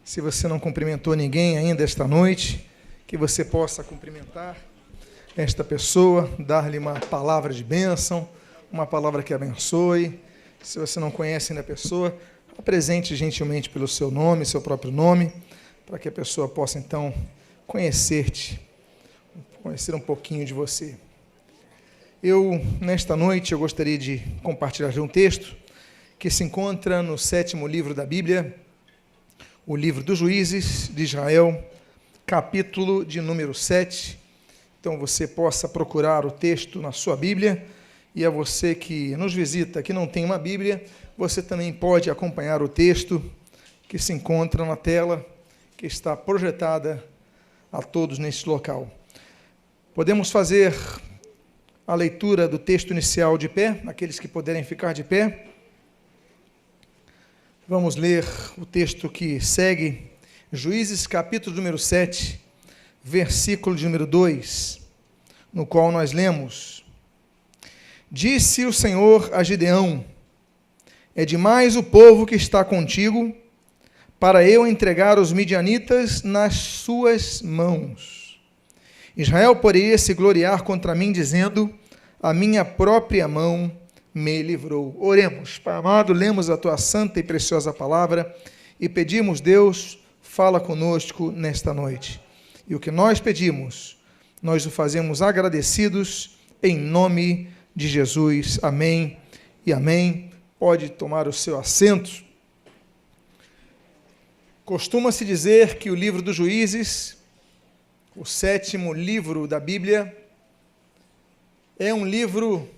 Se você não cumprimentou ninguém ainda esta noite, que você possa cumprimentar esta pessoa, dar-lhe uma palavra de bênção, uma palavra que abençoe. Se você não conhece ainda a pessoa, apresente gentilmente pelo seu nome, seu próprio nome, para que a pessoa possa então conhecer-te, conhecer um pouquinho de você. Nesta noite, eu gostaria de compartilhar um texto que se encontra no 7º livro da Bíblia, o livro dos Juízes de Israel, capítulo de número 7. Então, você possa procurar o texto na sua Bíblia, e a você que nos visita, que não tem uma Bíblia, você também pode acompanhar o texto que se encontra na tela, que está projetada a todos neste local. Podemos fazer a leitura do texto inicial de pé, aqueles que puderem ficar de pé. Vamos ler o texto que segue, Juízes, capítulo número 7, versículo de número 2, no qual nós lemos: Disse o Senhor a Gideão: é demais o povo que está contigo, para eu entregar os midianitas nas suas mãos. Israel poderia se gloriar contra mim, dizendo: a minha própria mão me livrou. Oremos. Pai amado, lemos a tua santa e preciosa palavra e pedimos, Deus, fala conosco nesta noite. E o que nós pedimos, nós o fazemos agradecidos em nome de Jesus. Amém e amém. Pode tomar o seu assento. Costuma-se dizer que o livro dos Juízes, o 7º livro da Bíblia, é o livro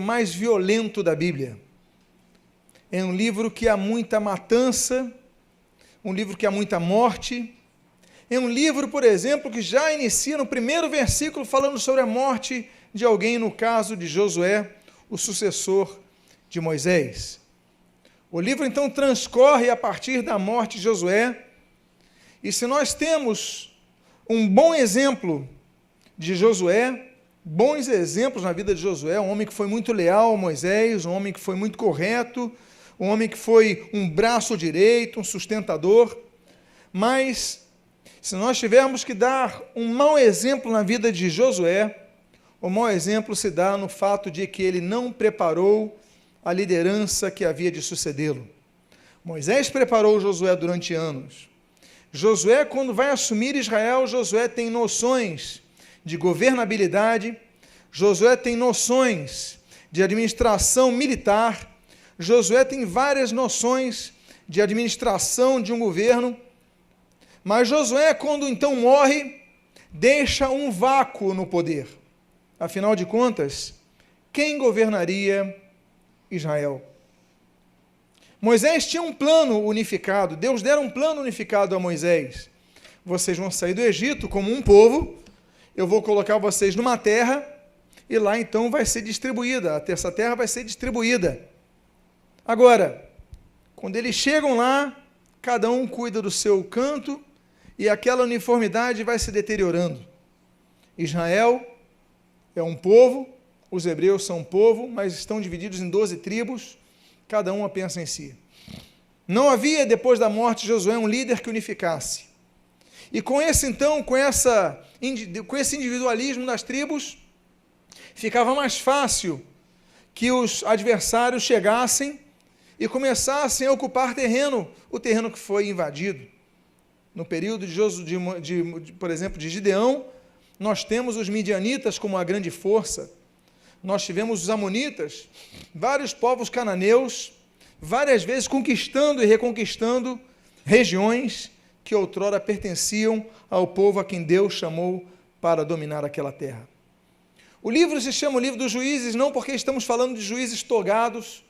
mais violento da Bíblia. É um livro que há muita matança, um livro que há muita morte. É um livro, por exemplo, que já inicia no primeiro versículo falando sobre a morte de alguém, no caso de Josué, o sucessor de Moisés. O livro, então, transcorre a partir da morte de Josué, e se nós temos um bom exemplo de Josué, bons exemplos na vida de Josué, um homem que foi muito leal a Moisés, um homem que foi muito correto, um homem que foi um braço direito, um sustentador, mas se nós tivermos que dar um mau exemplo na vida de Josué, o mau exemplo se dá no fato de que ele não preparou a liderança que havia de sucedê-lo. Moisés preparou Josué durante anos. Josué, quando vai assumir Israel, Josué tem noções de governabilidade, Josué tem noções de administração militar, Josué tem várias noções de administração de um governo, mas Josué, quando então morre, deixa um vácuo no poder. Afinal de contas, quem governaria Israel? Moisés tinha um plano unificado, Deus dera um plano unificado a Moisés. Vocês vão sair do Egito como um povo, eu vou colocar vocês numa terra, e lá então vai ser distribuída, essa terra vai ser distribuída. Agora, quando eles chegam lá, cada um cuida do seu canto, e aquela uniformidade vai se deteriorando. Israel é um povo, os hebreus são um povo, mas estão divididos em 12 tribos, cada uma pensa em si. Não havia, depois da morte de Josué, um líder que unificasse. E com esse individualismo das tribos, ficava mais fácil que os adversários chegassem e começassem a ocupar terreno, o terreno que foi invadido. No período por exemplo, de Gideão, nós temos os midianitas como uma grande força, nós tivemos os amonitas, vários povos cananeus, várias vezes conquistando e reconquistando regiões que outrora pertenciam ao povo a quem Deus chamou para dominar aquela terra. O livro se chama o livro dos Juízes, não porque estamos falando de juízes togados,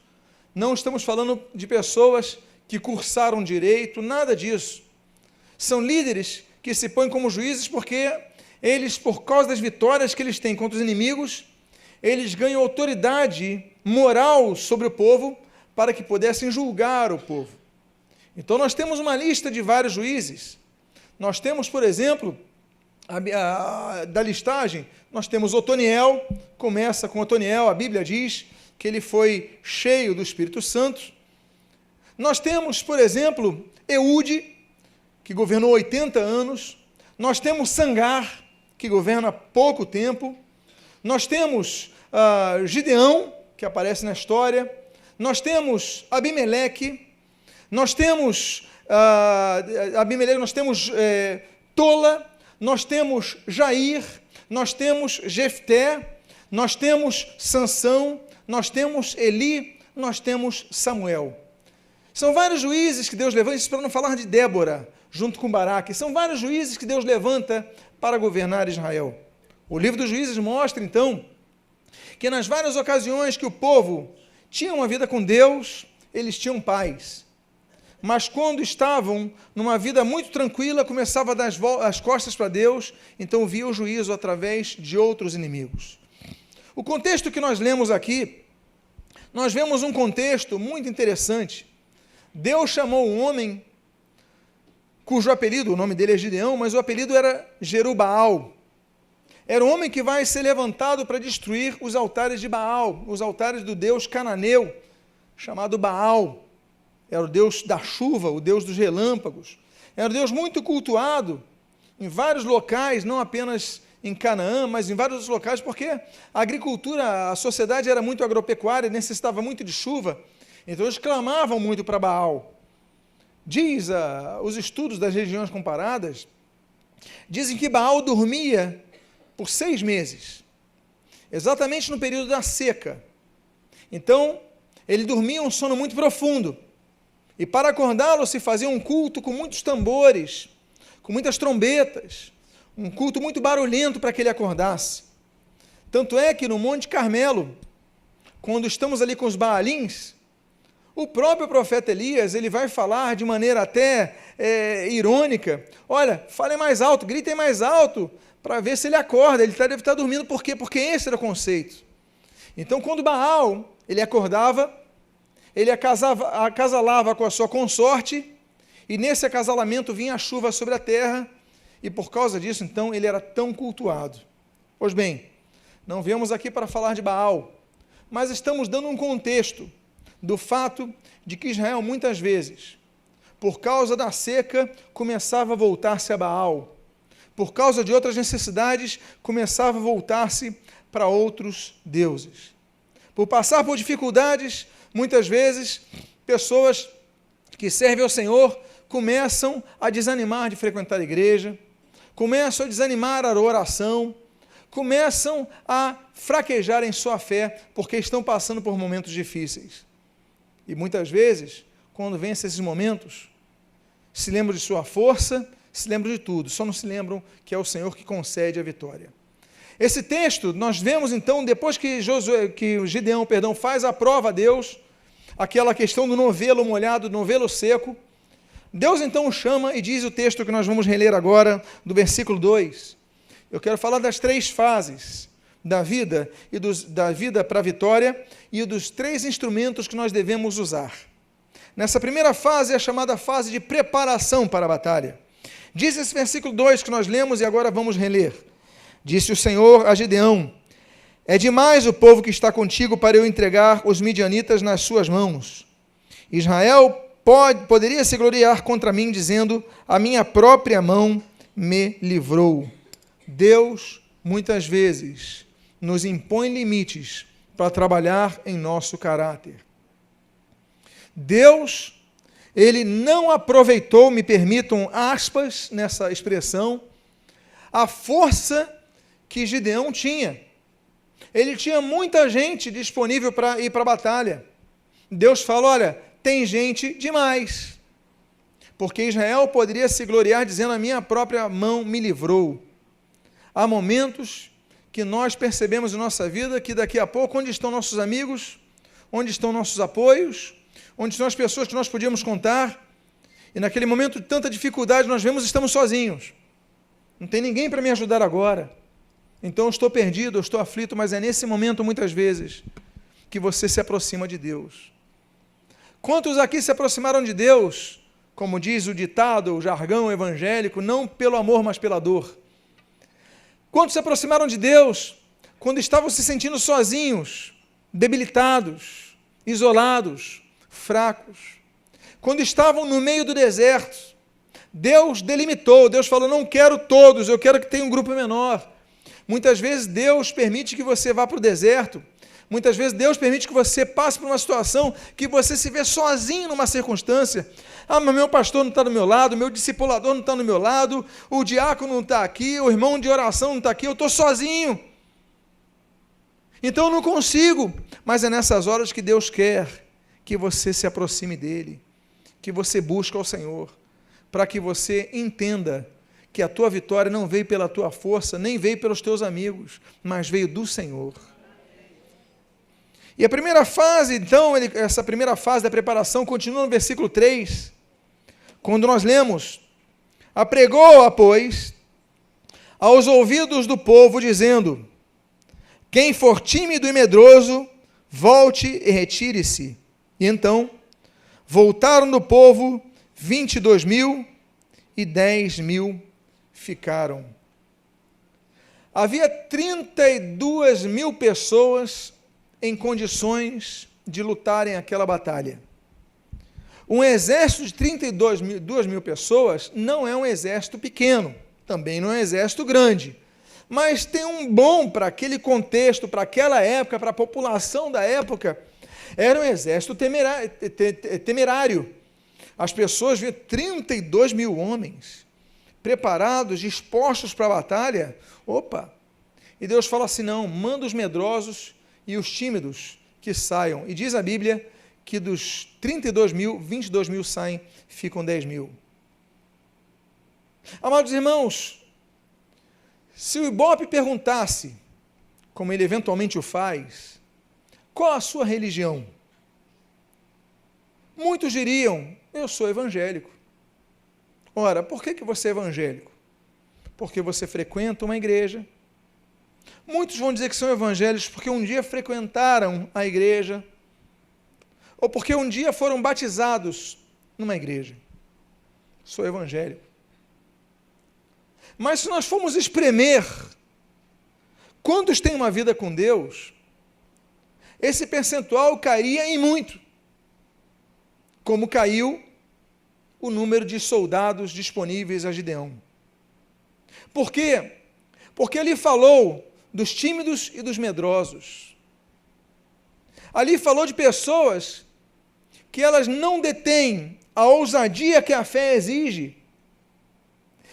não estamos falando de pessoas que cursaram direito, nada disso. São líderes que se põem como juízes porque eles, por causa das vitórias que eles têm contra os inimigos, eles ganham autoridade moral sobre o povo para que pudessem julgar o povo. Então, nós temos uma lista de vários juízes. Nós temos, por exemplo, da listagem, nós temos Otoniel, começa com Otoniel, a Bíblia diz que ele foi cheio do Espírito Santo. Nós temos, por exemplo, Eude, que governou 80 anos. Nós temos Sangar, que governa pouco tempo. Nós temos Gideão, que aparece na história. Nós temos Abimeleque. Nós temos Tola. Nós temos Jair. Nós temos Jefté. Nós temos Sansão. Nós temos Eli. Nós temos Samuel. São vários juízes que Deus levanta, isso para não falar de Débora, junto com Baraque. São vários juízes que Deus levanta para governar Israel. O livro dos Juízes mostra, então, que nas várias ocasiões que o povo tinha uma vida com Deus, eles tinham paz. Mas quando estavam numa vida muito tranquila, começava a dar as costas para Deus, então via o juízo através de outros inimigos. O contexto que nós lemos aqui, nós vemos um contexto muito interessante. Deus chamou um homem, cujo apelido, o nome dele é Gideão, mas o apelido era Jerubaal. Era um homem que vai ser levantado para destruir os altares de Baal, os altares do deus cananeu, chamado Baal. Era o deus da chuva, o deus dos relâmpagos. Era um deus muito cultuado em vários locais, não apenas em Canaã, mas em vários outros locais, porque a agricultura, a sociedade era muito agropecuária, necessitava muito de chuva. Então eles clamavam muito para Baal. Diz os estudos das regiões comparadas, dizem que Baal dormia por 6 meses, exatamente no período da seca. Então, ele dormia um sono muito profundo, e para acordá-lo se fazia um culto com muitos tambores, com muitas trombetas, um culto muito barulhento para que ele acordasse. Tanto é que no Monte Carmelo, quando estamos ali com os Baalins, o próprio profeta Elias, ele vai falar de maneira até irônica, olha, falem mais alto, gritem mais alto, para ver se ele acorda, ele deve estar dormindo, por quê? Porque esse era o conceito. Então, quando Baal, ele acordava, ele acasalava com a sua consorte, e nesse acasalamento vinha a chuva sobre a terra, e por causa disso, então, ele era tão cultuado. Pois bem, não viemos aqui para falar de Baal, mas estamos dando um contexto do fato de que Israel, muitas vezes, por causa da seca, começava a voltar-se a Baal. Por causa de outras necessidades, começava a voltar-se para outros deuses. Por passar por dificuldades, muitas vezes, pessoas que servem ao Senhor começam a desanimar de frequentar a igreja, começam a desanimar a oração, começam a fraquejar em sua fé, porque estão passando por momentos difíceis. E muitas vezes, quando vencem esses momentos, se lembram de sua força, se lembram de tudo, só não se lembram que é o Senhor que concede a vitória. Esse texto, nós vemos então, depois que Gideão faz a prova a Deus, aquela questão do novelo molhado, do novelo seco, Deus então o chama e diz o texto que nós vamos reler agora, do versículo 2. Eu quero falar das 3 fases da vida, da vida para a vitória, e dos 3 instrumentos que nós devemos usar. Nessa primeira fase é a chamada fase de preparação para a batalha. Diz esse versículo 2 que nós lemos e agora vamos reler. Disse o Senhor a Gideão: é demais o povo que está contigo para eu entregar os midianitas nas suas mãos. Israel poderia se gloriar contra mim, dizendo: a minha própria mão me livrou. Deus, muitas vezes, nos impõe limites para trabalhar em nosso caráter. Deus, ele não aproveitou, me permitam aspas nessa expressão, a força que Gideão tinha. Ele tinha muita gente disponível para ir para a batalha. Deus falou: olha, tem gente demais, porque Israel poderia se gloriar dizendo: a minha própria mão me livrou. Há momentos que nós percebemos em nossa vida que daqui a pouco, onde estão nossos amigos, onde estão nossos apoios, onde estão as pessoas que nós podíamos contar, e naquele momento de tanta dificuldade nós vemos, estamos sozinhos, não tem ninguém para me ajudar agora, então eu estou perdido, eu estou aflito, mas é nesse momento, muitas vezes, que você se aproxima de Deus. Quantos aqui se aproximaram de Deus, como diz o ditado, o jargão evangélico, não pelo amor, mas pela dor? Quantos se aproximaram de Deus quando estavam se sentindo sozinhos, debilitados, isolados, fracos? Quando estavam no meio do deserto, Deus delimitou, Deus falou, não quero todos, eu quero que tenha um grupo menor. Muitas vezes Deus permite que você vá para o deserto, muitas vezes Deus permite que você passe por uma situação que você se vê sozinho numa circunstância. Ah, mas meu pastor não está do meu lado, meu discipulador não está do meu lado, o diácono não está aqui, o irmão de oração não está aqui, eu estou sozinho. Então eu não consigo, mas é nessas horas que Deus quer que você se aproxime dEle, que você busque ao Senhor, para que você entenda que a tua vitória não veio pela tua força, nem veio pelos teus amigos, mas veio do Senhor. E a primeira fase, então, essa primeira fase da preparação continua no versículo 3, quando nós lemos, apregou-a, pois, aos ouvidos do povo, dizendo, quem for tímido e medroso, volte e retire-se. E então, voltaram do povo 22.000 e 10.000 ficaram. Havia 32.000 pessoas em condições de lutarem aquela batalha. Um exército de 32.000 pessoas não é um exército pequeno, também não é um exército grande, mas tem um bom para aquele contexto, para aquela época, para a população da época, era um exército temerário. As pessoas viam 32.000 homens preparados, dispostos para a batalha. Opa! E Deus fala assim, não, manda os medrosos e os tímidos que saiam. E diz a Bíblia que dos 32.000, 22.000 saem, ficam 10.000. Amados irmãos, se o Ibope perguntasse, como ele eventualmente o faz, qual a sua religião? Muitos diriam, eu sou evangélico. Ora, por que você é evangélico? Porque você frequenta uma igreja. Muitos vão dizer que são evangélicos porque um dia frequentaram a igreja, ou porque um dia foram batizados numa igreja. Sou evangélico. Mas se nós formos espremer quantos têm uma vida com Deus, esse percentual cairia em muito, como caiu o número de soldados disponíveis a Gideão. Por quê? Porque ele falou dos tímidos e dos medrosos. Ali falou de pessoas que elas não detêm a ousadia que a fé exige.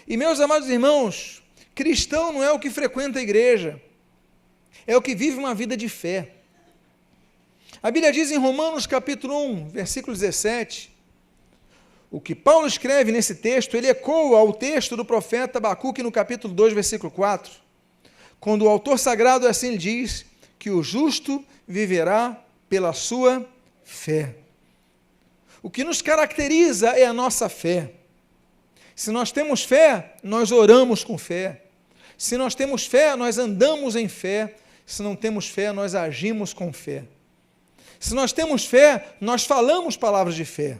E, meus amados irmãos, cristão não é o que frequenta a igreja, é o que vive uma vida de fé. A Bíblia diz em Romanos capítulo 1, versículo 17, o que Paulo escreve nesse texto, ele ecoa ao texto do profeta Abacuque no capítulo 2, versículo 4, quando o autor sagrado assim diz que o justo viverá pela sua fé. O que nos caracteriza é a nossa fé. Se nós temos fé, nós oramos com fé. Se nós temos fé, nós andamos em fé. Se não temos fé, nós agimos com fé. Se nós temos fé, nós falamos palavras de fé.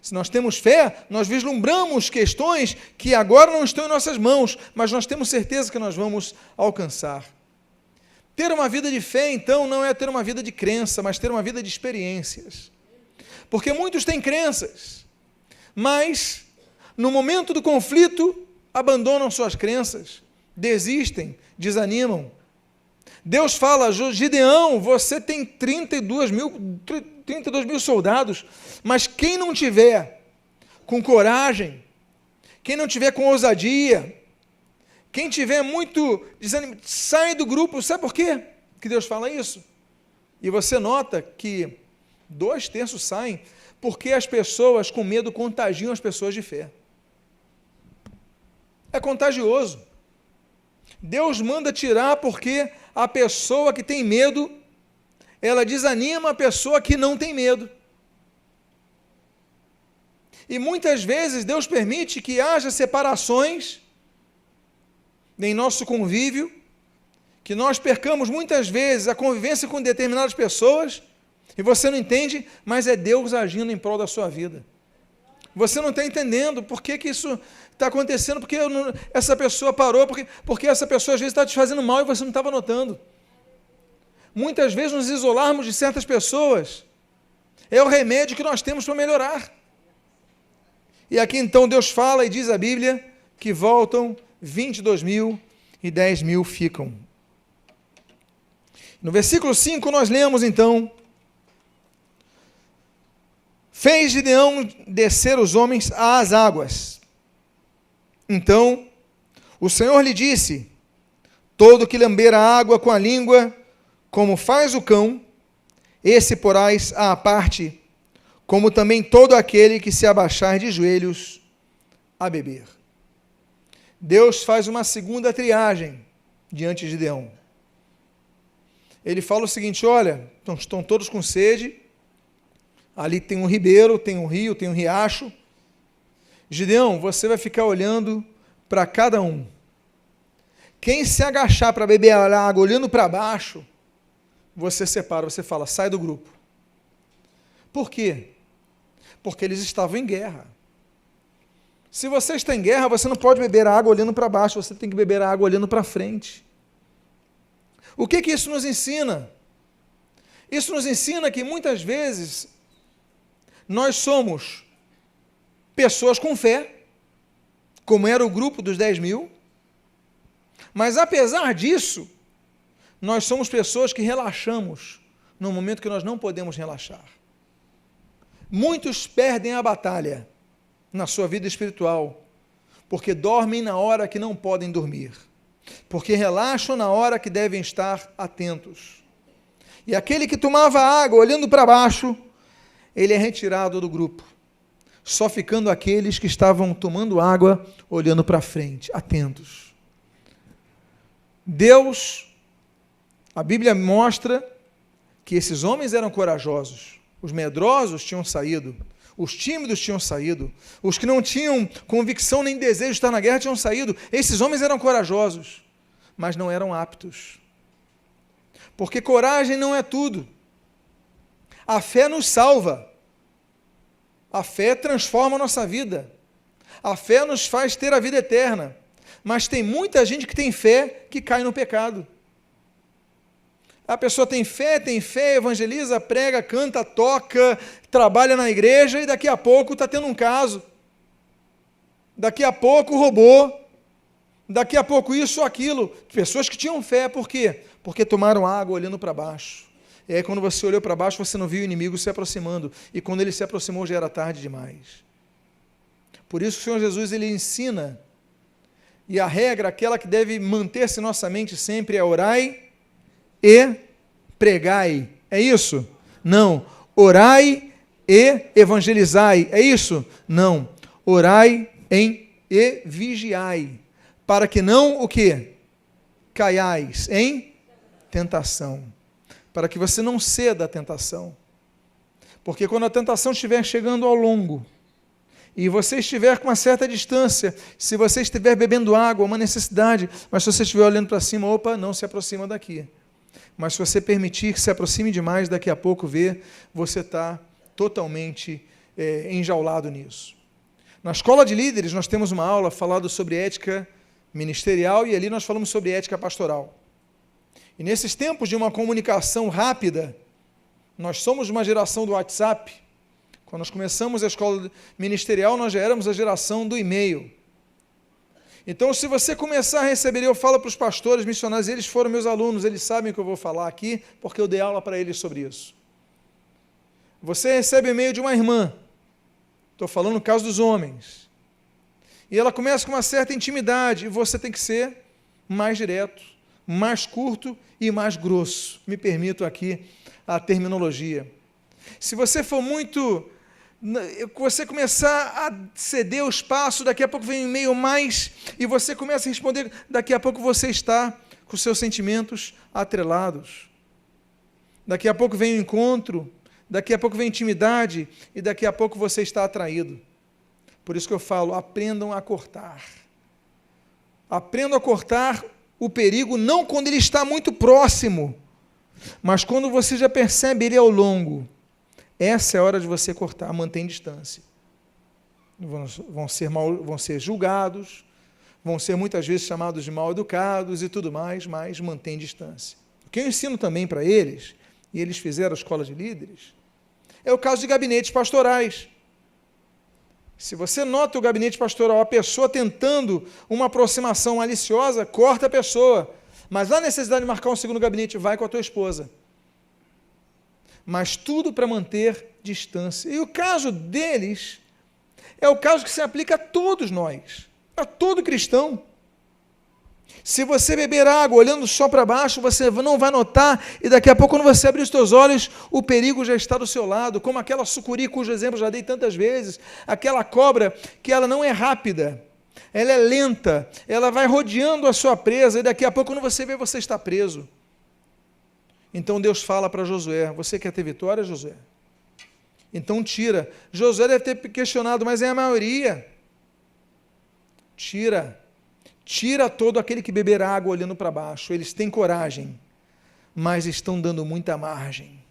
Se nós temos fé, nós vislumbramos questões que agora não estão em nossas mãos, mas nós temos certeza que nós vamos alcançar. Ter uma vida de fé, então, não é ter uma vida de crença, mas ter uma vida de experiências. Porque muitos têm crenças, mas no momento do conflito, abandonam suas crenças, desistem, desanimam. Deus fala, Gideão, você tem 32.000 soldados, mas quem não tiver com coragem, quem não tiver com ousadia, quem tiver muito desanimado, sai do grupo. Sabe por quê que Deus fala isso? E você nota que 2/3 saem, porque as pessoas com medo contagiam as pessoas de fé. É contagioso. Deus manda tirar porque a pessoa que tem medo, ela desanima a pessoa que não tem medo. E muitas vezes Deus permite que haja separações em nosso convívio, que nós percamos muitas vezes a convivência com determinadas pessoas, e você não entende, mas é Deus agindo em prol da sua vida. Você não está entendendo por que isso está acontecendo, porque essa pessoa parou, porque essa pessoa às vezes está te fazendo mal e você não estava notando. Muitas vezes nos isolarmos de certas pessoas é o remédio que nós temos para melhorar. E aqui então Deus fala e diz a Bíblia que voltam 22.000 e 10.000 ficam. No versículo 5 nós lemos então: fez Gideão descer os homens às águas. Então o Senhor lhe disse: todo que lamber a água com a língua, como faz o cão, esse porás à parte, como também todo aquele que se abaixar de joelhos a beber. Deus faz uma segunda triagem diante de Gideão. Ele fala o seguinte: olha, estão todos com sede, ali tem um ribeiro, tem um rio, tem um riacho. Gideão, você vai ficar olhando para cada um. Quem se agachar para beber a água olhando para baixo, você separa, você fala, sai do grupo. Por quê? Porque eles estavam em guerra. Se você está em guerra, você não pode beber a água olhando para baixo, você tem que beber a água olhando para frente. O que isso nos ensina? Isso nos ensina que muitas vezes nós somos pessoas com fé, como era o grupo dos 10.000, mas apesar disso, nós somos pessoas que relaxamos no momento que nós não podemos relaxar. Muitos perdem a batalha na sua vida espiritual, porque dormem na hora que não podem dormir, porque relaxam na hora que devem estar atentos. E aquele que tomava água olhando para baixo, ele é retirado do grupo, só ficando aqueles que estavam tomando água olhando para frente, atentos. Deus, a Bíblia mostra que esses homens eram corajosos, os medrosos tinham saído, os tímidos tinham saído, os que não tinham convicção nem desejo de estar na guerra tinham saído. Esses homens eram corajosos, mas não eram aptos. Porque coragem não é tudo. A fé nos salva. A fé transforma a nossa vida. A fé nos faz ter a vida eterna. Mas tem muita gente que tem fé que cai no pecado. A pessoa tem fé, evangeliza, prega, canta, toca, trabalha na igreja e daqui a pouco está tendo um caso. Daqui a pouco roubou. Daqui a pouco isso ou aquilo. Pessoas que tinham fé, por quê? Porque tomaram água olhando para baixo. E aí quando você olhou para baixo, você não viu o inimigo se aproximando. E quando ele se aproximou, já era tarde demais. Por isso que o Senhor Jesus, ele ensina. E a regra, aquela que deve manter-se em nossa mente sempre é orai e pregai. É isso? Não. Orai e evangelizai. É isso? Não. Orai e vigiai. Para que não o quê? Caiais em tentação. Para que você não ceda à tentação. Porque quando a tentação estiver chegando ao longo, e você estiver com uma certa distância, se você estiver bebendo água, uma necessidade, mas se você estiver olhando para cima, opa, não se aproxima daqui. Mas se você permitir que se aproxime demais, daqui a pouco você está totalmente enjaulado nisso. Na escola de líderes, nós temos uma aula falando sobre ética ministerial e ali nós falamos sobre ética pastoral. E nesses tempos de uma comunicação rápida, nós somos uma geração do WhatsApp. Quando nós começamos a escola ministerial, nós já éramos a geração do e-mail. Então, se você começar a receber, eu falo para os pastores, missionários, eles foram meus alunos, eles sabem o que eu vou falar aqui, porque eu dei aula para eles sobre isso. Você recebe e-mail de uma irmã, estou falando no caso dos homens, e ela começa com uma certa intimidade, e você tem que ser mais direto, mais curto e mais grosso. Me permito aqui a terminologia. Se você for muito... você começar a ceder o espaço, daqui a pouco vem um e-mail mais, e você começa a responder, daqui a pouco você está com seus sentimentos atrelados. Daqui a pouco vem o encontro, daqui a pouco vem intimidade, e daqui a pouco você está atraído. Por isso que eu falo, aprendam a cortar. Aprendam a cortar o perigo, não quando ele está muito próximo, mas quando você já percebe ele ao longo. Essa é a hora de você cortar, mantém distância. Vão ser julgados, vão ser muitas vezes chamados de mal educados e tudo mais, mas mantém distância. O que eu ensino também para eles, e eles fizeram a escola de líderes, é o caso de gabinetes pastorais. Se você nota o gabinete pastoral, a pessoa tentando uma aproximação maliciosa, corta a pessoa. Mas há necessidade de marcar um segundo gabinete, vai com a tua esposa. Mas tudo para manter distância. E o caso deles é o caso que se aplica a todos nós, a todo cristão. Se você beber água olhando só para baixo, você não vai notar, e daqui a pouco, quando você abrir os teus olhos, o perigo já está do seu lado, como aquela sucuri, cujo exemplo já dei tantas vezes, aquela cobra que ela não é rápida, ela é lenta, ela vai rodeando a sua presa, e daqui a pouco, quando você vê, você está preso. Então Deus fala para Josué: você quer ter vitória, Josué? Então tira. Josué deve ter questionado, mas é a maioria. Tira todo aquele que beber água olhando para baixo. Eles têm coragem, mas estão dando muita margem.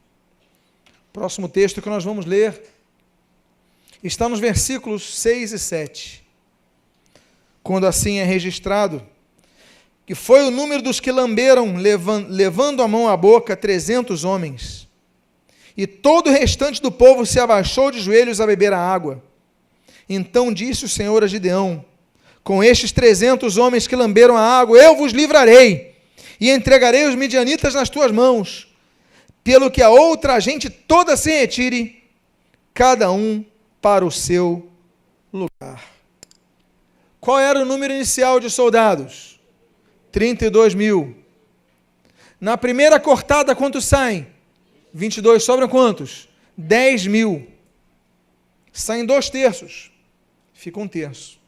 Próximo texto que nós vamos ler está nos versículos 6 e 7. Quando assim é registrado, que foi o número dos que lamberam, levando a mão à boca, 300 homens. E todo o restante do povo se abaixou de joelhos a beber a água. Então disse o Senhor a Gideão: com estes 300 homens que lamberam a água, eu vos livrarei, e entregarei os midianitas nas tuas mãos, pelo que a outra gente toda se retire, cada um para o seu lugar. Qual era o número inicial de soldados? 32.000. Na primeira cortada, quantos saem? 22. Sobram quantos? 10.000. Saem 2/3. Fica 1/3.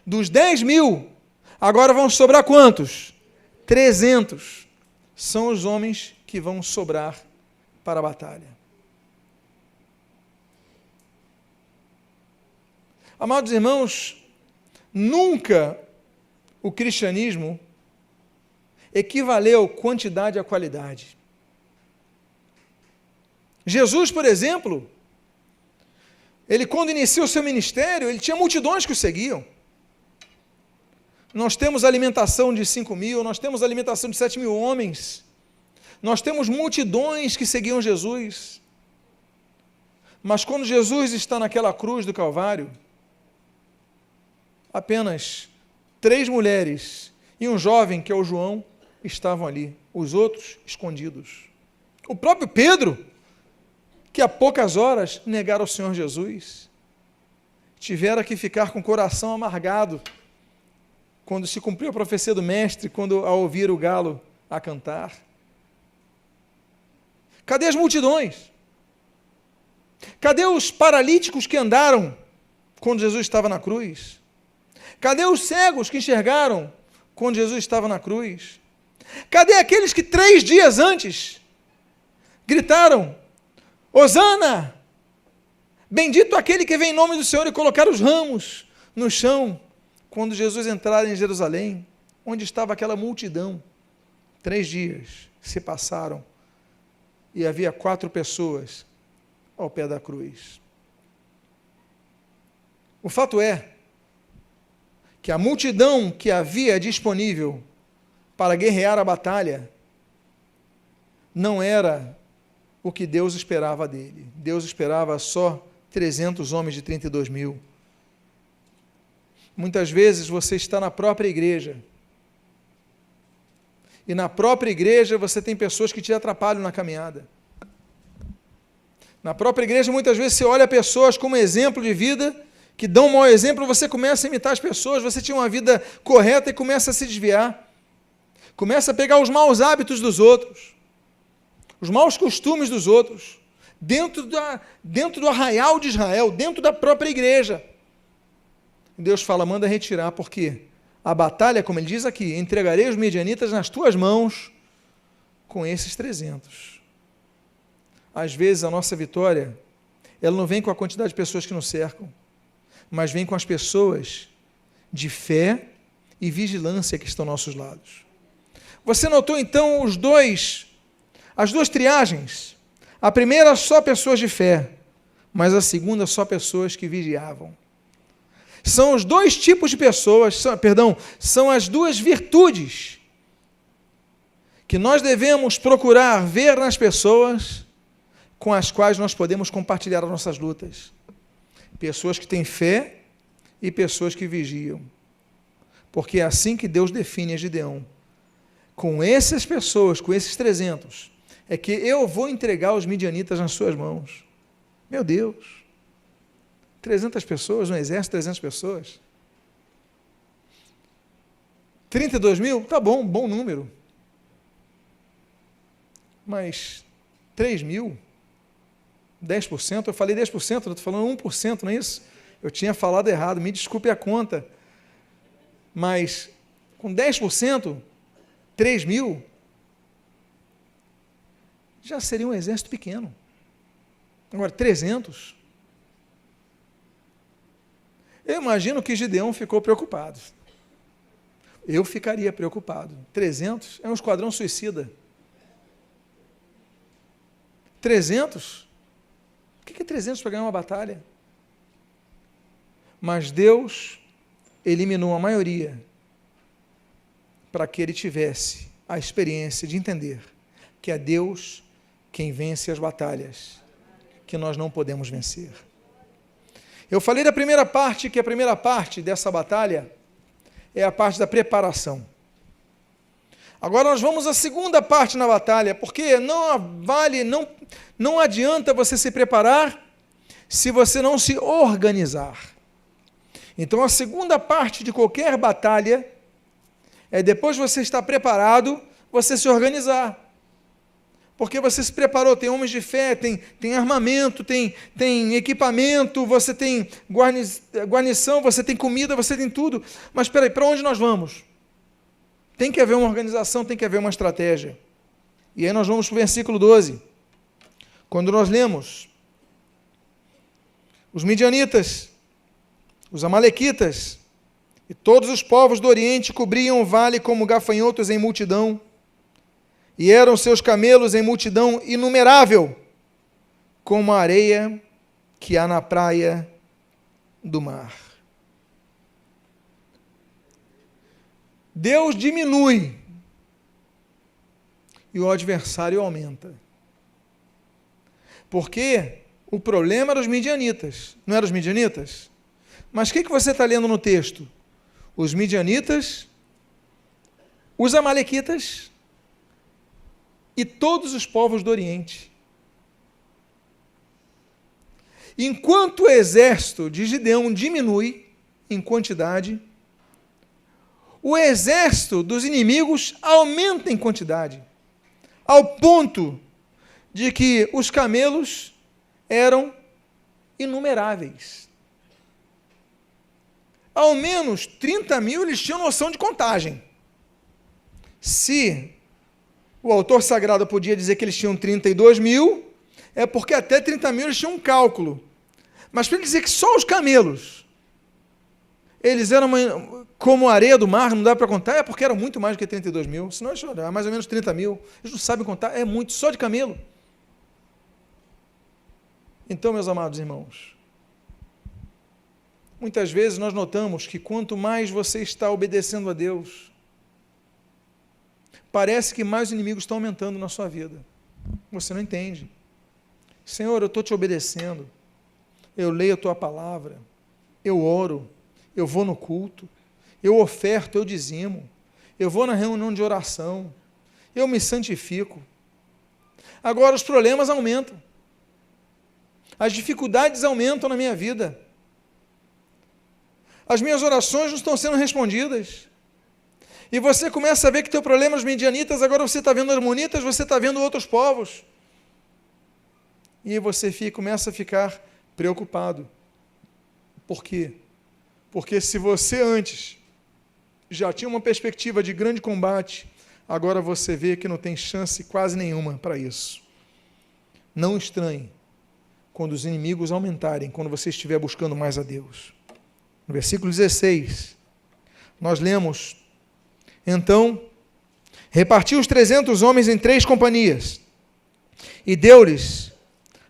Dos 10.000, agora vão sobrar quantos? 300. São os homens que vão sobrar para a batalha. Amados irmãos, nunca o cristianismo equivaleu quantidade à qualidade. Jesus, por exemplo, ele quando iniciou o seu ministério, ele tinha multidões que o seguiam. Nós temos alimentação de 5.000, nós temos alimentação de 7.000 homens, nós temos multidões que seguiam Jesus. Mas quando Jesus está naquela cruz do Calvário, apenas 3 mulheres e um jovem, que é o João, estavam ali, os outros escondidos. O próprio Pedro, que há poucas horas negaram o Senhor Jesus, tiveram que ficar com o coração amargado, quando se cumpriu a profecia do mestre, quando ao ouvir o galo a cantar. Cadê as multidões? Cadê os paralíticos que andaram quando Jesus estava na cruz? Cadê os cegos que enxergaram quando Jesus estava na cruz? Cadê aqueles que 3 dias antes gritaram: Hosana! Bendito aquele que vem em nome do Senhor, e colocaram os ramos no chão, quando Jesus entrar em Jerusalém, onde estava aquela multidão. 3 dias se passaram e havia 4 pessoas ao pé da cruz. O fato é que a multidão que havia disponível para guerrear a batalha não era o que Deus esperava dele. Deus esperava só 300 homens de 32.000. Muitas vezes você está na própria igreja, e na própria igreja você tem pessoas que te atrapalham na caminhada. Na própria igreja, muitas vezes você olha pessoas como exemplo de vida, que dão um mau exemplo, você começa a imitar as pessoas, você tinha uma vida correta e começa a se desviar, começa a pegar os maus hábitos dos outros, os maus costumes dos outros, dentro do arraial de Israel, dentro da própria igreja. Deus fala: manda retirar, porque a batalha, como ele diz aqui, entregarei os midianitas nas tuas mãos com esses 300. Às vezes a nossa vitória, ela não vem com a quantidade de pessoas que nos cercam, mas vem com as pessoas de fé e vigilância que estão aos nossos lados. Você notou então as duas triagens? A primeira, só pessoas de fé, mas a segunda, só pessoas que vigiavam. São os 2 tipos de pessoas, são as 2 virtudes que nós devemos procurar ver nas pessoas com as quais nós podemos compartilhar as nossas lutas. Pessoas que têm fé e pessoas que vigiam. Porque é assim que Deus define a Gideão. Com essas pessoas, com esses 300, é que eu vou entregar os midianitas nas suas mãos. Meu Deus! 300 pessoas, um exército, 300 pessoas. 32 mil? Tá bom, bom número. Mas 3 mil? 10%? Eu falei 10%, eu estou falando 1%, não é isso? Eu tinha falado errado, me desculpe a conta. Mas com 10%, 3 mil, já seria um exército pequeno. Agora, 300? Eu imagino que Gideão ficou preocupado. Eu ficaria preocupado. 300 é um esquadrão suicida. 300? O que é 300 para ganhar uma batalha? Mas Deus eliminou a maioria para que ele tivesse a experiência de entender que é Deus quem vence as batalhas, que nós não podemos vencer. Eu falei da primeira parte, que a primeira parte dessa batalha é a parte da preparação. Agora nós vamos à segunda parte na batalha, porque não adianta você se preparar se você não se organizar. Então a segunda parte de qualquer batalha é depois de você estar preparado, você se organizar. Porque você se preparou, tem homens de fé, tem armamento, tem equipamento, você tem guarnição, você tem comida, você tem tudo. Mas espera aí, para onde nós vamos? Tem que haver uma organização, tem que haver uma estratégia. E aí nós vamos para o versículo 12. Quando nós lemos, os midianitas, os amalequitas e todos os povos do Oriente cobriam o vale como gafanhotos em multidão, e eram seus camelos em multidão inumerável, como a areia que há na praia do mar. Deus diminui e o adversário aumenta. Porque o problema era os midianitas, não eram os midianitas? Mas o que você está lendo no texto? Os midianitas, os amalequitas e todos os povos do Oriente. Enquanto o exército de Gideão diminui em quantidade, o exército dos inimigos aumenta em quantidade, ao ponto de que os camelos eram inumeráveis. Ao menos 30 mil eles tinham noção de contagem. Se o autor sagrado podia dizer que eles tinham 32 mil, é porque até 30 mil eles tinham um cálculo. Mas para ele dizer que só os camelos, eles eram como a areia do mar, não dá para contar, é porque eram muito mais do que 32 mil, senão eles choraram, mais ou menos 30 mil. Eles não sabem contar, é muito, só de camelo. Então, meus amados irmãos, muitas vezes nós notamos que quanto mais você está obedecendo a Deus, parece que mais inimigos estão aumentando na sua vida. Você não entende. Senhor, eu estou te obedecendo. Eu leio a tua palavra. Eu oro. Eu vou no culto. Eu oferto, eu dizimo. Eu vou na reunião de oração. Eu me santifico. Agora os problemas aumentam. As dificuldades aumentam na minha vida. As minhas orações não estão sendo respondidas. E você começa a ver que teu problema é os midianitas, agora você está vendo os amonitas, você está vendo outros povos. E aí você começa a ficar preocupado. Por quê? Porque se você antes já tinha uma perspectiva de grande combate, agora você vê que não tem chance quase nenhuma para isso. Não estranhe quando os inimigos aumentarem, quando você estiver buscando mais a Deus. No versículo 16, nós lemos: então, repartiu os 300 homens em 3 companhias, e deu-lhes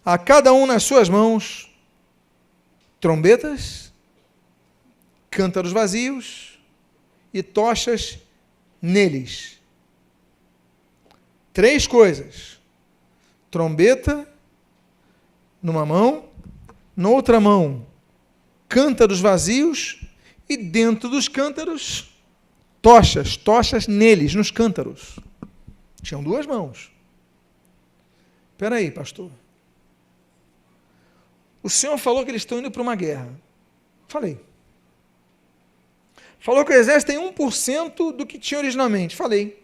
a cada um nas suas mãos trombetas, cântaros vazios e tochas neles. 3 coisas: trombeta numa mão, na outra mão cântaros vazios e dentro dos cântaros tochas neles, nos cântaros. Tinham 2 mãos. Espera aí, pastor. O senhor falou que eles estão indo para uma guerra. Falei. Falou que o exército tem 1% do que tinha originalmente. Falei.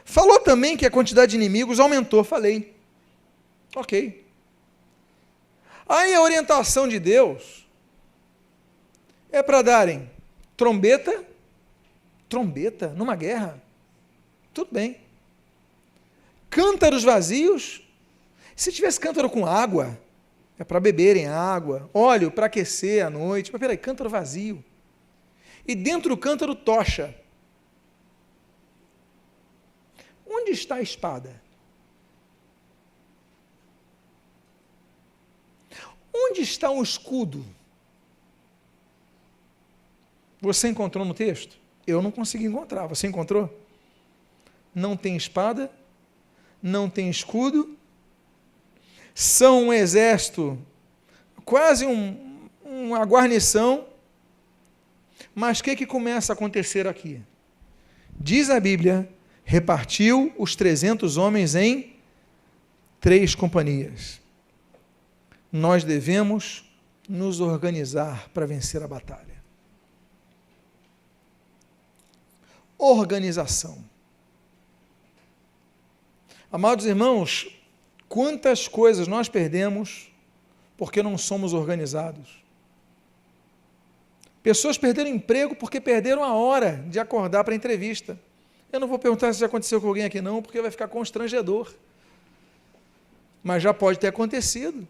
Falou também que a quantidade de inimigos aumentou. Falei. Ok. Aí a orientação de Deus é para darem trombeta numa guerra. Tudo bem. Cântaros vazios. Se tivesse cântaro com água, é para beberem água, óleo para aquecer à noite. Mas peraí, cântaro vazio. E dentro do cântaro tocha. Onde está a espada? Onde está um escudo? Você encontrou no texto? Eu não consegui encontrar. Você encontrou? Não tem espada, não tem escudo, são um exército, quase uma guarnição, mas o que começa a acontecer aqui? Diz a Bíblia, repartiu os 300 homens em 3 companhias. Nós devemos nos organizar para vencer a batalha. Organização. Amados irmãos, quantas coisas nós perdemos porque não somos organizados? Pessoas perderam emprego porque perderam a hora de acordar para a entrevista. Eu não vou perguntar se já aconteceu com alguém aqui não, porque vai ficar constrangedor. Mas já pode ter acontecido.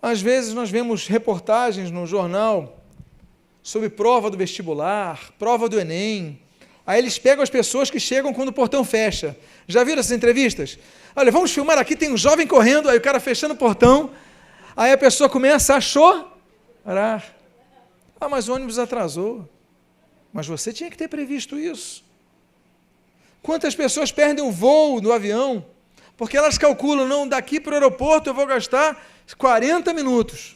Às vezes nós vemos reportagens no jornal sobre prova do vestibular, prova do Enem. Aí eles pegam as pessoas que chegam quando o portão fecha. Já viram essas entrevistas? Olha, vamos filmar aqui, tem um jovem correndo, aí o cara fechando o portão, aí a pessoa começa a chorar. Ah, mas o ônibus atrasou. Mas você tinha que ter previsto isso. Quantas pessoas perdem o voo do avião, porque elas calculam, não, daqui para o aeroporto eu vou gastar 40 minutos.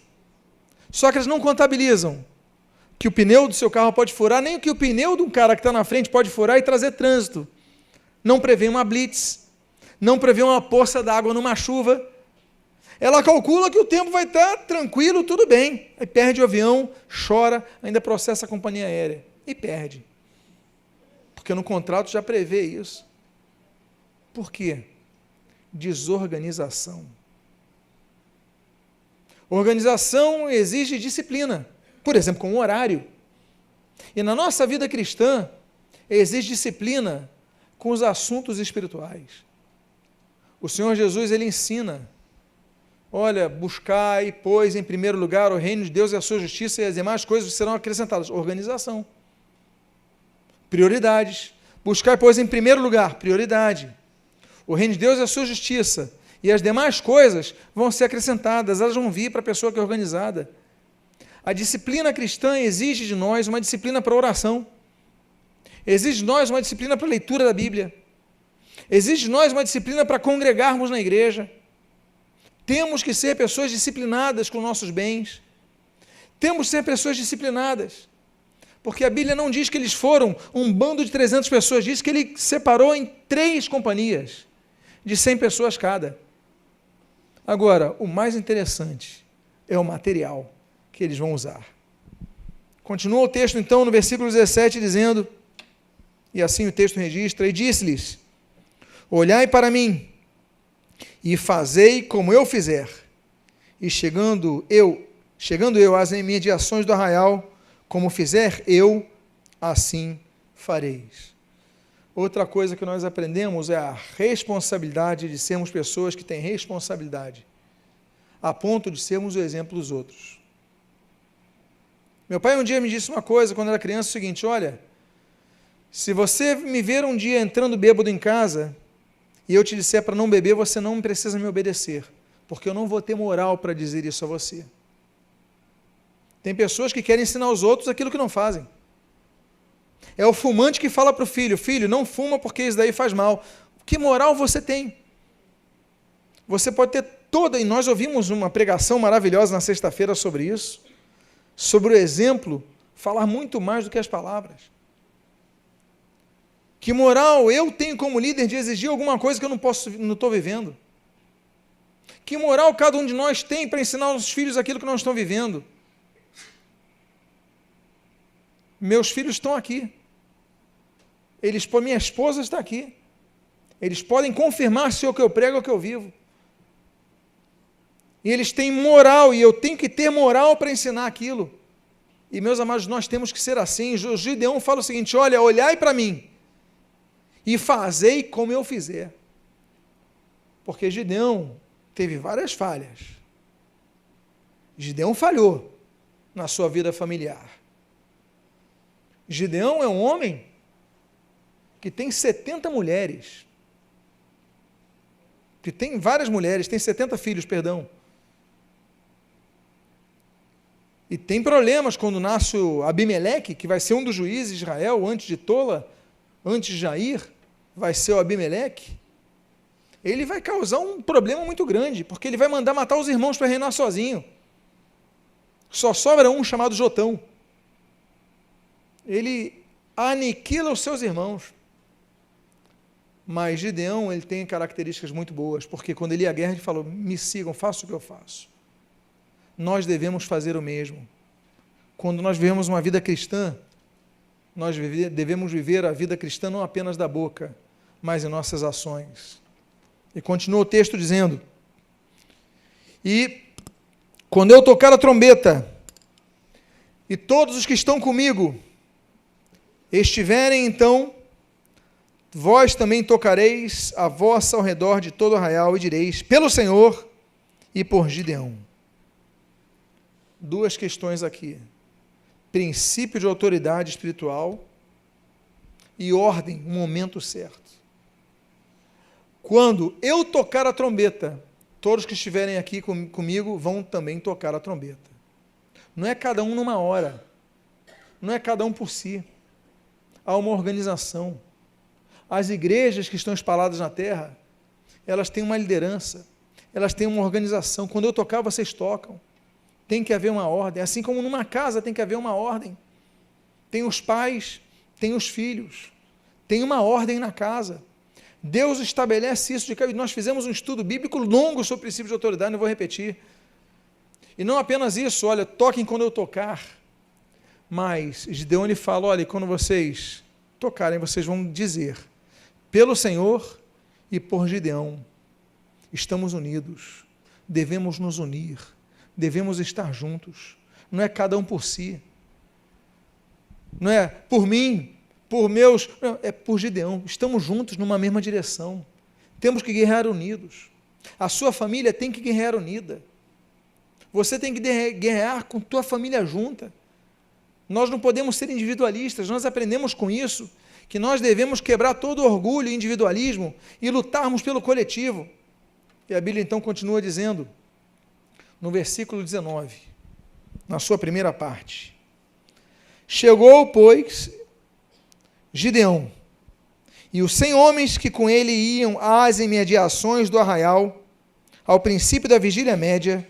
Só que elas não contabilizam que o pneu do seu carro pode furar, nem que o pneu de um cara que está na frente pode furar e trazer trânsito. Não prevê uma blitz, não prevê uma poça d'água numa chuva. Ela calcula que o tempo vai estar tranquilo, tudo bem. Aí perde o avião, chora, ainda processa a companhia aérea. E perde. Porque no contrato já prevê isso. Por quê? Desorganização. Organização exige disciplina. Por exemplo, com o horário. E na nossa vida cristã, exige disciplina com os assuntos espirituais. O Senhor Jesus, ele ensina, olha, buscai, pois, em primeiro lugar, o reino de Deus e a sua justiça, e as demais coisas serão acrescentadas. Organização. Prioridades. Buscai, pois, em primeiro lugar, prioridade. O reino de Deus e a sua justiça, e as demais coisas vão ser acrescentadas, elas vão vir para a pessoa que é organizada. A disciplina cristã exige de nós uma disciplina para a oração, exige de nós uma disciplina para a leitura da Bíblia, exige de nós uma disciplina para congregarmos na igreja. Temos que ser pessoas disciplinadas com nossos bens, temos que ser pessoas disciplinadas, porque a Bíblia não diz que eles foram um bando de 300 pessoas, diz que ele separou em 3 companhias, de 100 pessoas cada. Agora, o mais interessante é o material que eles vão usar. Continua o texto, então, no versículo 17, dizendo, e assim o texto registra, e disse-lhes, olhai para mim, e fazei como eu fizer, e chegando eu às imediações do arraial, como fizer eu, assim fareis. Outra coisa que nós aprendemos é a responsabilidade de sermos pessoas que têm responsabilidade, a ponto de sermos o exemplo dos outros. Meu pai um dia me disse uma coisa, quando era criança, o seguinte, olha, se você me ver um dia entrando bêbado em casa, e eu te disser para não beber, você não precisa me obedecer, porque eu não vou ter moral para dizer isso a você. Tem pessoas que querem ensinar aos outros aquilo que não fazem. É o fumante que fala para o filho, filho, não fuma porque isso daí faz mal. Que moral você tem? Você pode ter e nós ouvimos uma pregação maravilhosa na sexta-feira sobre isso, sobre o exemplo, falar muito mais do que as palavras. Que moral eu tenho como líder de exigir alguma coisa que eu não estou vivendo? Que moral cada um de nós tem para ensinar aos filhos aquilo que não estão vivendo? Meus filhos estão aqui. Minha esposa está aqui. Eles podem confirmar se o que eu prego é o que eu vivo. E eles têm moral, e eu tenho que ter moral para ensinar aquilo. E, meus amados, nós temos que ser assim. O Gideão fala o seguinte: olha, olhai para mim, e fazei como eu fizer. Porque Gideão teve várias falhas. Gideão falhou na sua vida familiar. Gideão é um homem que tem 70 mulheres. Que tem várias mulheres, tem 70 filhos, perdão. E tem problemas quando nasce o Abimeleque, que vai ser um dos juízes de Israel, antes de Tola, antes de Jair, vai ser o Abimeleque. Ele vai causar um problema muito grande, porque ele vai mandar matar os irmãos para reinar sozinho. Só sobra um chamado Jotão. Ele aniquila os seus irmãos. Mas Gideão, ele tem características muito boas, porque quando ele ia à guerra, ele falou: me sigam, façam o que eu faço. Nós devemos fazer o mesmo. Quando nós vivemos uma vida cristã, nós devemos viver a vida cristã não apenas da boca, mas em nossas ações. E continua o texto dizendo: e quando eu tocar a trombeta, e todos os que estão comigo estiverem, então, vós também tocareis a vossa ao redor de todo o arraial, e direis: pelo Senhor e por Gideão. Duas questões aqui: princípio de autoridade espiritual e ordem, um momento certo. Quando eu tocar a trombeta, todos que estiverem aqui comigo vão também tocar a trombeta. Não é cada um numa hora, não é cada um por si. Há uma organização. As igrejas que estão espalhadas na terra, elas têm uma liderança, elas têm uma organização. Quando eu tocar, vocês tocam. Tem que haver uma ordem, assim como numa casa tem que haver uma ordem. Tem os pais, tem os filhos, tem uma ordem na casa. Deus estabelece isso. Nós fizemos um estudo bíblico longo sobre o princípio de autoridade, não vou repetir. E não apenas isso, olha, toquem quando eu tocar. Mas Gideão ele fala: olha, quando vocês tocarem, vocês vão dizer: pelo Senhor e por Gideão, estamos unidos, devemos nos unir, devemos estar juntos, não é cada um por si, não é por mim, por meus, não, é por Gideão, estamos juntos numa mesma direção, temos que guerrear unidos, a sua família tem que guerrear unida, você tem que guerrear com tua família junta, nós não podemos ser individualistas, nós aprendemos com isso, que nós devemos quebrar todo orgulho e individualismo e lutarmos pelo coletivo. E a Bíblia então continua dizendo, no versículo 19, na sua primeira parte: chegou, pois, Gideão, e os 100 homens que com ele iam às imediações do arraial, ao princípio da vigília média,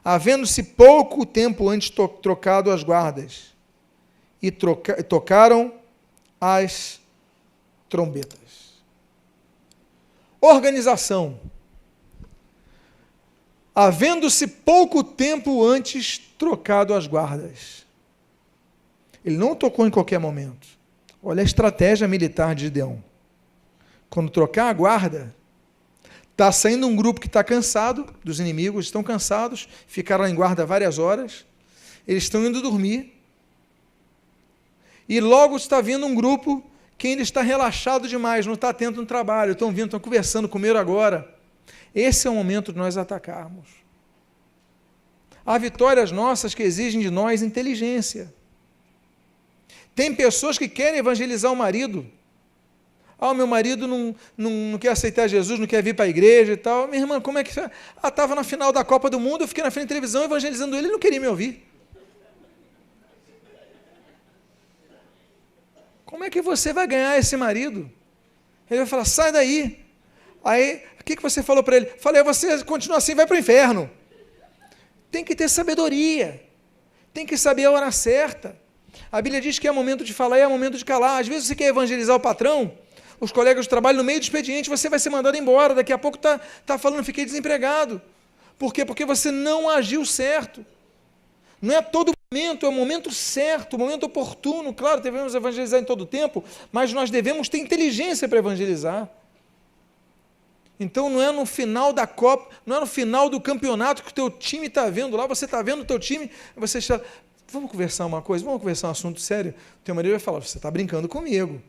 havendo-se pouco tempo antes trocado as guardas, e tocaram as trombetas. Organização. Havendo-se pouco tempo antes trocado as guardas. Ele não tocou em qualquer momento. Olha a estratégia militar de Gideão. Quando trocar a guarda, está saindo um grupo que está cansado, dos inimigos, estão cansados, ficaram em guarda várias horas, eles estão indo dormir, e logo está vindo um grupo que ainda está relaxado demais, não está atento no trabalho, estão vindo, estão conversando, comeram agora. Esse é o momento de nós atacarmos. Há vitórias nossas que exigem de nós inteligência. Tem pessoas que querem evangelizar o marido. Ah, o meu marido não quer aceitar Jesus, não quer vir para a igreja e tal. Minha irmã, como é que... Ah, estava na final da Copa do Mundo, eu fiquei na frente da televisão evangelizando ele, não queria me ouvir. Como é que você vai ganhar esse marido? Ele vai falar: sai daí. Aí que você falou para ele? Falei, você continua assim, vai para o inferno. Tem que ter sabedoria, tem que saber a hora certa. A Bíblia diz que é momento de falar e é momento de calar. Às vezes você quer evangelizar o patrão, os colegas de trabalho, no meio do expediente, você vai ser mandado embora, daqui a pouco está falando, fiquei desempregado. Por quê? Porque você não agiu certo. Não é todo momento, é o momento certo, o momento oportuno. Claro, devemos evangelizar em todo o tempo, mas nós devemos ter inteligência para evangelizar. Então não é no final da Copa, não é no final do campeonato que o teu time está vendo lá, você está vendo o teu time, você está, vamos conversar uma coisa, vamos conversar um assunto sério. O teu marido vai falar, você está brincando comigo.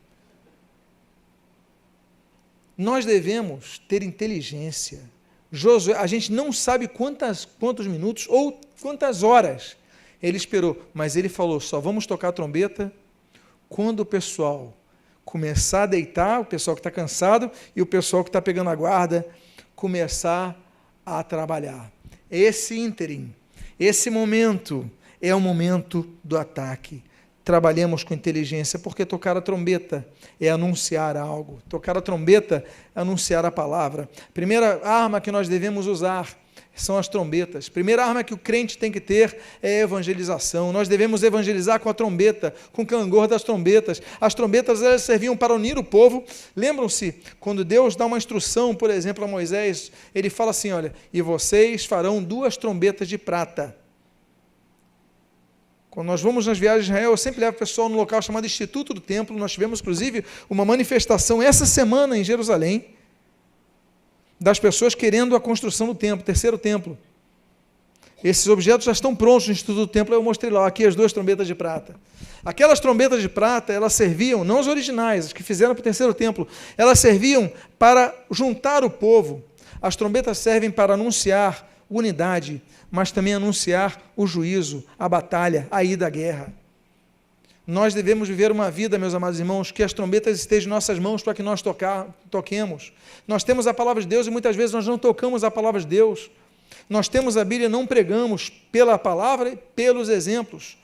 Nós devemos ter inteligência. Josué, a gente não sabe quantos minutos ou quantas horas ele esperou, mas ele falou, só vamos tocar a trombeta quando o pessoal começar a deitar, o pessoal que está cansado e o pessoal que está pegando a guarda, começar a trabalhar. Esse ínterim, esse momento é o momento do ataque. Trabalhemos com inteligência, porque tocar a trombeta é anunciar algo. Tocar a trombeta é anunciar a palavra. Primeira arma que nós devemos usar são as trombetas. Primeira arma que o crente tem que ter é a evangelização. Nós devemos evangelizar com a trombeta, com o clangor das trombetas. As trombetas, elas serviam para unir o povo. Lembram-se, quando Deus dá uma instrução, por exemplo, a Moisés, ele fala assim, olha, e vocês farão 2 trombetas de prata. Quando nós vamos nas viagens de Israel, eu sempre levo o pessoal no local chamado Instituto do Templo. Nós tivemos, inclusive, uma manifestação essa semana em Jerusalém, das pessoas querendo a construção do templo, terceiro templo. Esses objetos já estão prontos no Instituto do Templo, eu mostrei lá, aqui as 2 trombetas de prata. Aquelas trombetas de prata, elas serviam, não as originais, as que fizeram para o terceiro templo, elas serviam para juntar o povo. As trombetas servem para anunciar unidade, mas também anunciar o juízo, a batalha, a ida à guerra. Nós devemos viver uma vida, meus amados irmãos, que as trombetas estejam em nossas mãos para que nós toquemos. Nós temos a palavra de Deus e muitas vezes nós não tocamos a palavra de Deus. Nós temos a Bíblia e não pregamos pela palavra e pelos exemplos.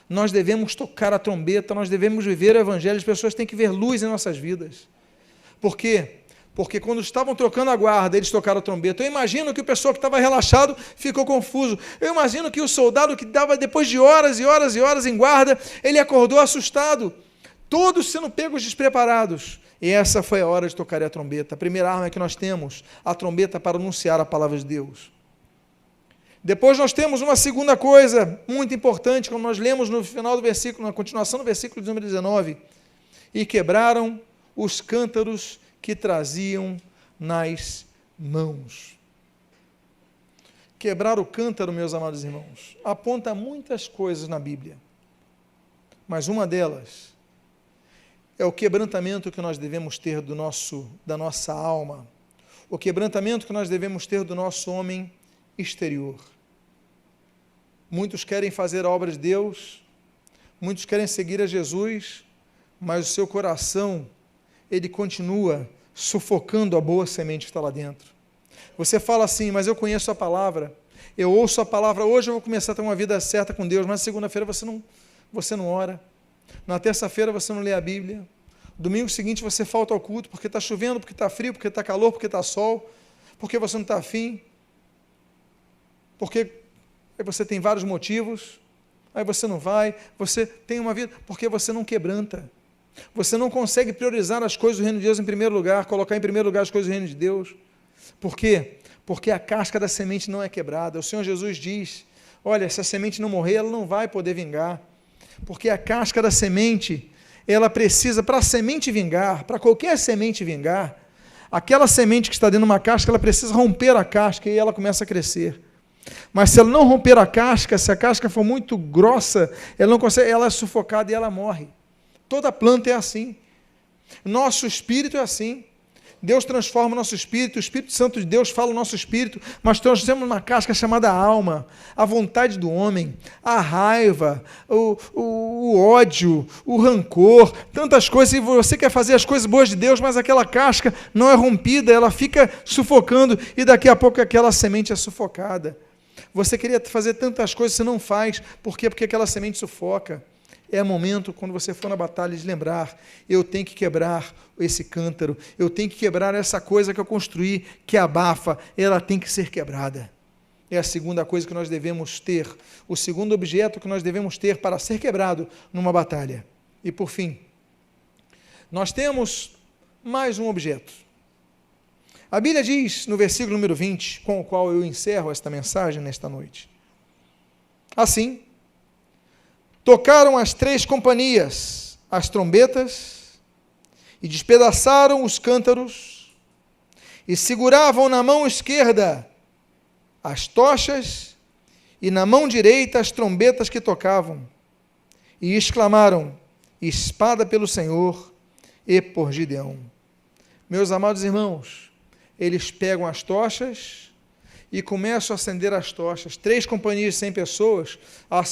Nós devemos tocar a trombeta, nós devemos viver o evangelho, as pessoas têm que ver luz em nossas vidas. Por quê? Porque quando estavam trocando a guarda, eles tocaram a trombeta. Eu imagino que o pessoal que estava relaxado ficou confuso. Eu imagino que o soldado que dava depois de horas e horas e horas em guarda, ele acordou assustado. Todos sendo pegos despreparados. E essa foi a hora de tocar a trombeta. A primeira arma que nós temos, a trombeta para anunciar a palavra de Deus. Depois nós temos uma segunda coisa muito importante, quando nós lemos no final do versículo, na continuação do versículo número 19. E quebraram os cântaros que traziam nas mãos. Quebrar o cântaro, meus amados irmãos, aponta muitas coisas na Bíblia, mas uma delas é o quebrantamento que nós devemos ter da nossa alma, o quebrantamento que nós devemos ter do nosso homem exterior. Muitos querem fazer a obra de Deus, muitos querem seguir a Jesus, mas o seu coração ele continua sufocando a boa semente que está lá dentro. Você fala assim, mas eu conheço a palavra, eu ouço a palavra, hoje eu vou começar a ter uma vida certa com Deus, mas na segunda-feira você não ora, na terça-feira você não lê a Bíblia, domingo seguinte você falta ao culto, porque está chovendo, porque está frio, porque está calor, porque está sol, porque você não está afim, porque aí você tem vários motivos, aí você não vai, você tem uma vida, porque você não quebranta. Você não consegue priorizar as coisas do reino de Deus em primeiro lugar, colocar em primeiro lugar as coisas do reino de Deus. Por quê? Porque a casca da semente não é quebrada. O Senhor Jesus diz, olha, se a semente não morrer, ela não vai poder vingar. Porque a casca da semente, ela precisa, para a semente vingar, para qualquer semente vingar, aquela semente que está dentro de uma casca, ela precisa romper a casca e ela começa a crescer. Mas se ela não romper a casca, se a casca for muito grossa, ela não consegue, ela é sufocada e ela morre. Toda planta é assim. Nosso espírito é assim. Deus transforma o nosso espírito, o Espírito Santo de Deus fala o nosso espírito, mas nós temos uma casca chamada alma, a vontade do homem, a raiva, o ódio, o rancor, tantas coisas, e você quer fazer as coisas boas de Deus, mas aquela casca não é rompida, ela fica sufocando, e daqui a pouco aquela semente é sufocada. Você queria fazer tantas coisas, você não faz, por quê? Porque aquela semente sufoca. É momento, quando você for na batalha, de lembrar: eu tenho que quebrar esse cântaro, eu tenho que quebrar essa coisa que eu construí, que abafa, ela tem que ser quebrada. É a segunda coisa que nós devemos ter, o segundo objeto que nós devemos ter para ser quebrado numa batalha. E por fim, nós temos mais um objeto. A Bíblia diz, no versículo número 20, com o qual eu encerro esta mensagem nesta noite: assim, tocaram as 3 companhias as trombetas e despedaçaram os cântaros e seguravam na mão esquerda as tochas e na mão direita as trombetas que tocavam, e exclamaram: espada pelo Senhor e por Gideão. Meus amados irmãos, eles pegam as tochas e começam a acender as tochas. 3 companhias de 100 pessoas,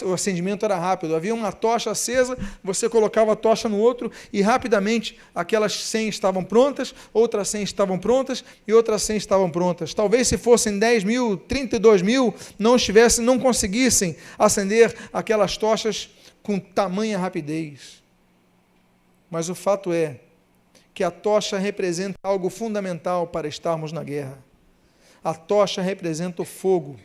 o acendimento era rápido. Havia uma tocha acesa, você colocava a tocha no outro e rapidamente aquelas 100 estavam prontas, outras 100 estavam prontas e outras 100 estavam prontas. Talvez se fossem 10 mil, 32 mil, não conseguissem acender aquelas tochas com tamanha rapidez. Mas o fato é que a tocha representa algo fundamental para estarmos na guerra. A tocha representa o fogo,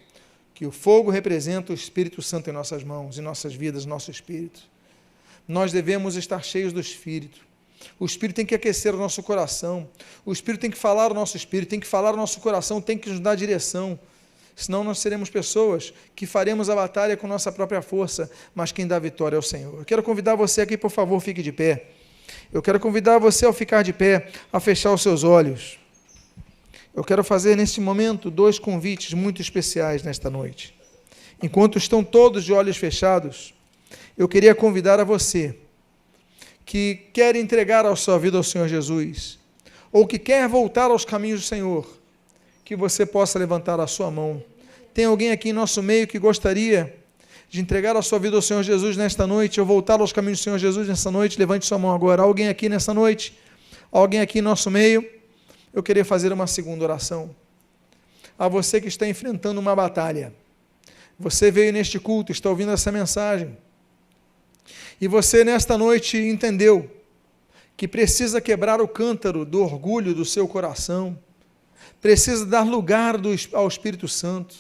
que o fogo representa o Espírito Santo em nossas mãos, em nossas vidas, nosso espírito. Nós devemos estar cheios do Espírito. O Espírito tem que aquecer o nosso coração, o Espírito tem que falar o nosso espírito, tem que falar o nosso coração, tem que nos dar direção. Senão nós seremos pessoas que faremos a batalha com nossa própria força, mas quem dá a vitória é o Senhor. Eu quero convidar você aqui, por favor, fique de pé. Eu quero convidar você, ao ficar de pé, a fechar os seus olhos. Eu quero fazer neste momento 2 convites muito especiais nesta noite. Enquanto estão todos de olhos fechados, eu queria convidar a você que quer entregar a sua vida ao Senhor Jesus, ou que quer voltar aos caminhos do Senhor, que você possa levantar a sua mão. Tem alguém aqui em nosso meio que gostaria de entregar a sua vida ao Senhor Jesus nesta noite, ou voltar aos caminhos do Senhor Jesus nesta noite? Levante sua mão agora. Alguém aqui nessa noite? Alguém aqui em nosso meio? Eu queria fazer uma segunda oração. A você que está enfrentando uma batalha, você veio neste culto, está ouvindo essa mensagem, e você nesta noite entendeu que precisa quebrar o cântaro do orgulho do seu coração, precisa dar lugar ao Espírito Santo.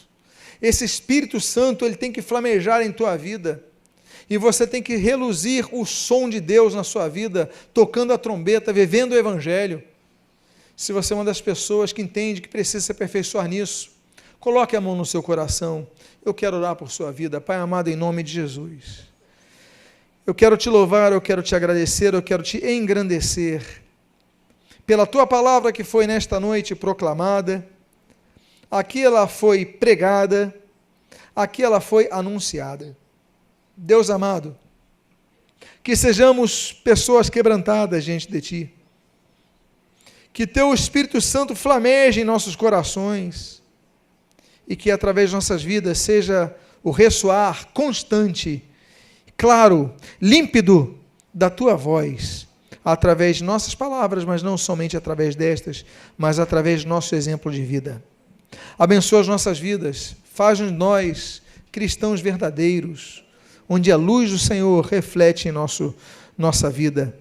Esse Espírito Santo, ele tem que flamejar em tua vida, e você tem que reluzir o som de Deus na sua vida, tocando a trombeta, vivendo o Evangelho. Se você é uma das pessoas que entende que precisa se aperfeiçoar nisso, coloque a mão no seu coração. Eu quero orar por sua vida. Pai amado, em nome de Jesus, eu quero te louvar, eu quero te agradecer, eu quero te engrandecer pela tua palavra que foi nesta noite proclamada, aqui ela foi pregada, aqui ela foi anunciada. Deus amado, que sejamos pessoas quebrantadas diante de ti, que teu Espírito Santo flameje em nossos corações e que através de nossas vidas seja o ressoar constante, claro, límpido da tua voz, através de nossas palavras, mas não somente através destas, mas através do nosso exemplo de vida. Abençoa as nossas vidas, faz-nos nós cristãos verdadeiros, onde a luz do Senhor reflete em nossa vida,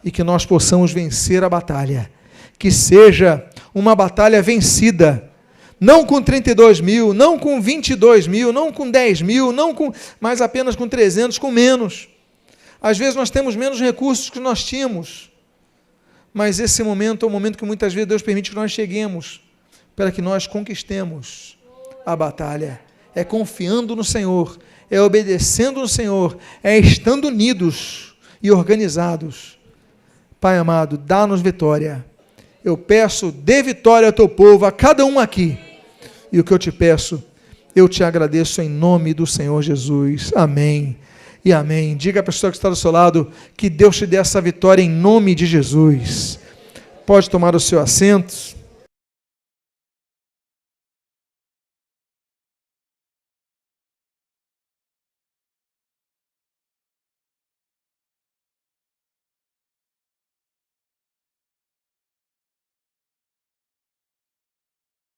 e que nós possamos vencer a batalha, que seja uma batalha vencida, não com 32 mil, não com 22 mil, não com 10 mil, mas apenas com 300, com menos. Às vezes nós temos menos recursos que nós tínhamos, mas esse momento é o momento que muitas vezes Deus permite que nós cheguemos, para que nós conquistemos a batalha. É confiando no Senhor, é obedecendo no Senhor, é estando unidos e organizados. Pai amado, dá-nos vitória. Eu peço, dê vitória ao teu povo, a cada um aqui. E o que eu te peço, eu te agradeço em nome do Senhor Jesus. Amém e amém. Diga à pessoa que está do seu lado, que Deus te dê essa vitória em nome de Jesus. Pode tomar o seu assento.